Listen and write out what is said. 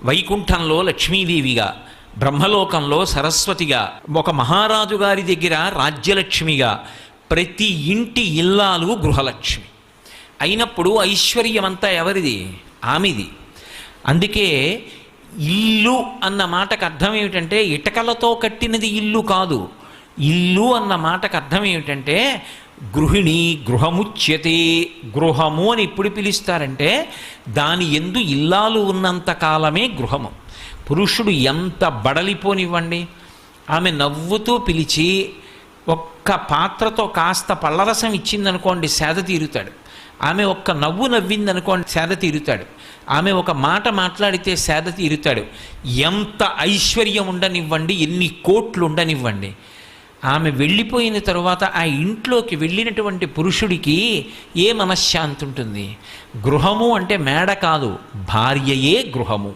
వైకుంఠంలో లక్ష్మీదేవిగా, బ్రహ్మలోకంలో సరస్వతిగా, ఒక మహారాజు గారి దగ్గర రాజ్యలక్ష్మిగా, ప్రతి ఇంటి ఇల్లాలు గృహలక్ష్మి అయినప్పుడు ఐశ్వర్యమంతా ఎవరిది? ఆమెది. అందుకే ఇల్లు అన్న మాటకు అర్థం ఏమిటంటే ఇటకలతో కట్టినది ఇల్లు కాదు. ఇల్లు అన్న మాటకు అర్థం ఏమిటంటే గృహిణి, గృహముచ్యతే. గృహము అని ఎప్పుడు పిలుస్తారంటే దాని యందు ఇల్లాలు ఉన్నంత కాలమే గృహము. పురుషుడు ఎంత బడలిపోనివ్వండి, ఆమె నవ్వుతూ పిలిచి ఒక్క పాత్రతో కాస్త పళ్ళరసం ఇచ్చిందనుకోండి సేద తీరుతాడు. ఆమె ఒక్క నవ్వు నవ్విందనుకోండి సేద తీరుతాడు. ఆమె ఒక మాట మాట్లాడితే సేద తీరుతాడు. ఎంత ఐశ్వర్యం ఉండనివ్వండి, ఎన్ని కోట్లు ఉండనివ్వండి, ఆమె వెళ్ళిపోయిన తరువాత ఆ ఇంట్లోకి వెళ్ళినటువంటి పురుషుడికి ఏ మనశ్శాంతి ఉంటుంది? గృహము అంటే మేడ కాదు, భార్యయే గృహము.